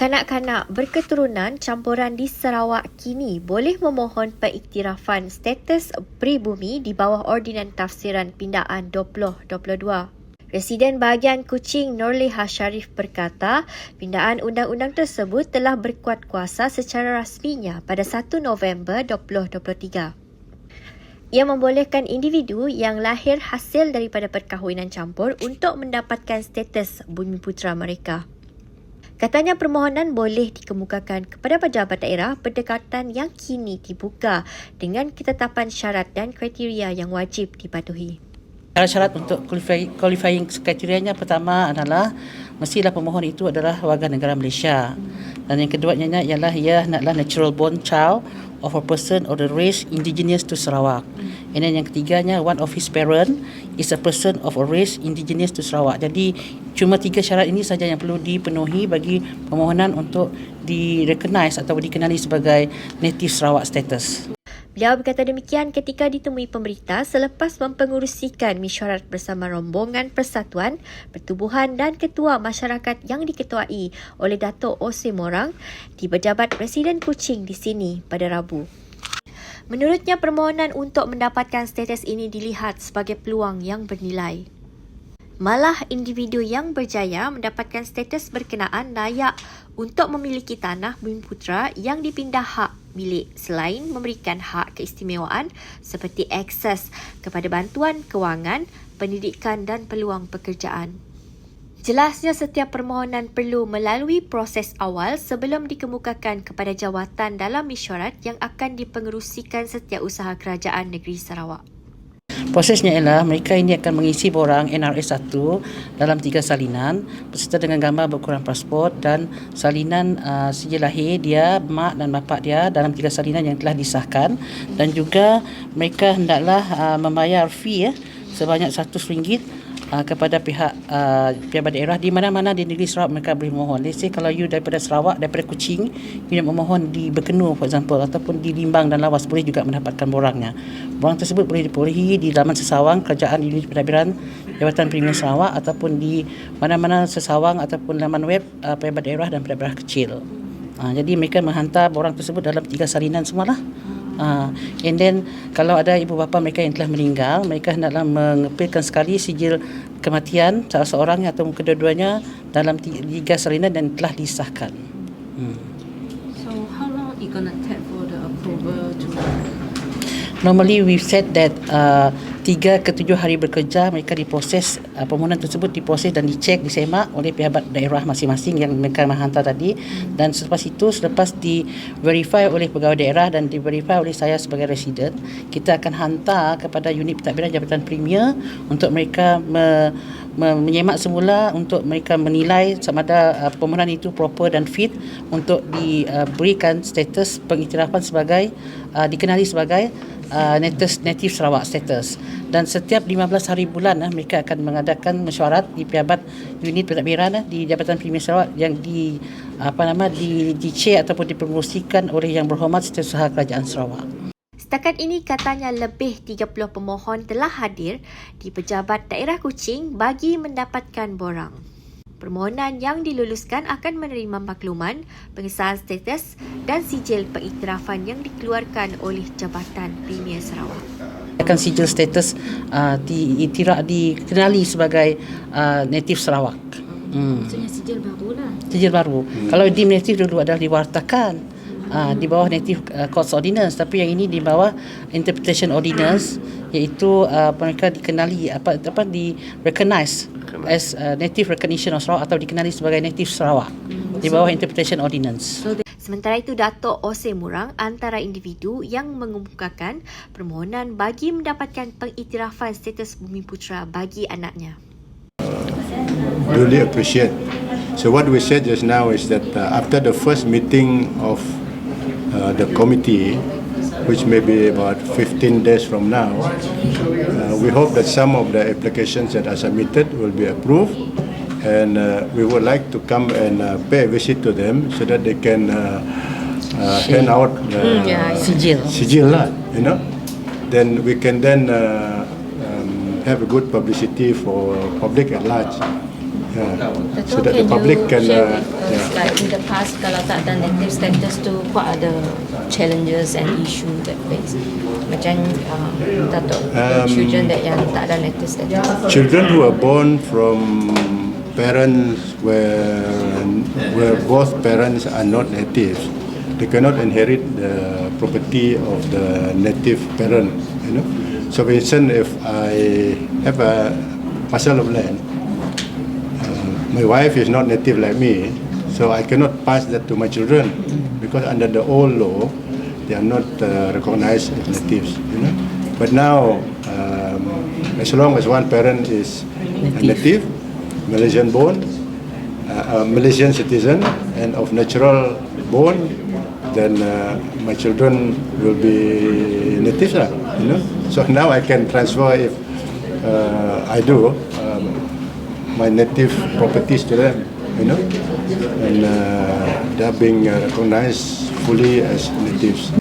Kanak-kanak berketurunan campuran di Sarawak kini boleh memohon pengiktirafan status pribumi di bawah Ordinan Tafsiran Pindaan 2022. Residen bahagian Kuching Nurliha Sharif berkata, pindaan undang-undang tersebut telah berkuat kuasa secara rasminya pada 1 November 2023. Ia membolehkan individu yang lahir hasil daripada perkahwinan campur untuk mendapatkan status bumiputera mereka. Katanya permohonan boleh dikemukakan kepada pejabat daerah berdekatan yang kini dibuka dengan ketetapan syarat dan kriteria yang wajib dipatuhi. Syarat untuk qualifying kriterianya pertama adalah mestilah pemohon itu adalah warga negara Malaysia. Dan yang keduanya ialah ia naklah natural born child of a person of the race indigenous to Sarawak. And then yang ketiganya, one of his parent is a person of a race indigenous to Sarawak. Jadi cuma 3 syarat ini saja yang perlu dipenuhi bagi permohonan untuk di-recognize atau dikenali sebagai native Sarawak status. Beliau berkata demikian ketika ditemui pemberita selepas mempengerusikan mesyuarat bersama rombongan Persatuan, Pertubuhan dan Ketua Masyarakat yang diketuai oleh Dato' Ose Morang di Pejabat Presiden Kuching di sini pada Rabu. Menurutnya, permohonan untuk mendapatkan status ini dilihat sebagai peluang yang bernilai. Malah individu yang berjaya mendapatkan status berkenaan layak untuk memiliki tanah bumiputera yang dipindah hak milik selain memberikan hak keistimewaan seperti akses kepada bantuan kewangan, pendidikan dan peluang pekerjaan. Jelasnya setiap permohonan perlu melalui proses awal sebelum dikemukakan kepada jawatan dalam mesyuarat yang akan dipengerusikan Setiausaha Kerajaan Negeri Sarawak. Prosesnya ialah mereka ini akan mengisi borang NRS 1 dalam 3 salinan berserta dengan gambar berukuran pasport dan salinan sijil lahir dia, mak dan bapa dia dalam 3 salinan yang telah disahkan, dan juga mereka hendaklah membayar fee sebanyak RM100 kepada pihak pejabat daerah di mana-mana di negeri Sarawak mereka boleh memohon. Let's say kalau you daripada Sarawak, daripada Kuching, you nak memohon di Berkenu for example ataupun di Limbang dan Lawas, boleh juga mendapatkan borangnya. Borang tersebut boleh diperolehi di laman sesawang Kerajaan Unit Pentadbiran Jabatan Premier Sarawak ataupun di mana-mana sesawang ataupun laman web pejabat daerah dan pejabat daerah kecil. Jadi mereka menghantar borang tersebut dalam 3 salinan semualah. And then kalau ada ibu bapa mereka yang telah meninggal, mereka hendaklah mengepilkan sekali sijil kematian salah seorang atau kedua-duanya dalam 3 salinan dan telah disahkan. So how long it gonna take for the approval to? Normally we said that 3 ke 7 hari bekerja mereka diproses, permohonan tersebut diproses dan dicek, disemak oleh pejabat daerah masing-masing yang mereka menghantar tadi, dan selepas itu, selepas di-verify oleh pegawai daerah dan di-verify oleh saya sebagai residen, kita akan hantar kepada unit pentadbiran Jabatan Premier untuk mereka menyemak semula untuk mereka menilai sama ada permohonan itu proper dan fit untuk diberikan status pengiktirafan sebagai dikenali sebagai native Sarawak status. Dan setiap 15 hari bulan mereka akan mengadakan mesyuarat di pejabat unit pentadbiran di Jabatan Premier Sarawak yang di-chair ataupun dipromosikan oleh Yang Berhormat Setiausaha Kerajaan Sarawak. Setakat ini katanya lebih 30 pemohon telah hadir di Pejabat Daerah Kuching bagi mendapatkan borang. Permohonan yang diluluskan akan menerima makluman, pengesahan status dan sijil pengiktirafan yang dikeluarkan oleh Jabatan Premier Sarawak. Akan sijil status dikenali sebagai native Sarawak. Maksudnya sijil baru lah. Sijil baru. Kalau di native dulu adalah diwartakan di bawah Native Courts Ordinance, tapi yang ini di bawah Interpretation Ordinance, iaitu mereka dikenali di-recognize as Native Recognition of Sarawak atau dikenali sebagai Native Sarawak di bawah Interpretation Ordinance. Sementara itu, Dato' Ose Morang antara individu yang mengemukakan permohonan bagi mendapatkan pengiktirafan status bumiputera bagi anaknya. Really appreciate. So what we said just now is that after the first meeting of the committee, which may be about 15 days from now, we hope that some of the applications that are submitted will be approved, and we would like to come and pay a visit to them so that they can hand out sijil lah, you know. Then we can have a good publicity for public at large. So that the public can like in the past kalau tak ada native status tu, what are the challenges and issue that face? Macam Dato' children that yang tak ada native status. Children who are born from parents where both parents are not natives, they cannot inherit the property of the native parent. You know, so for instance, if I have a parcel of land, my wife is not native like me, so I cannot pass that to my children because under the old law, they are not recognized as natives. You know, but now as long as one parent is a native, Malaysian born, Malaysian citizen, and of natural born, then my children will be natives, you know. So now I can transfer if I do my native properties to them, you know, and they are being recognized fully as natives.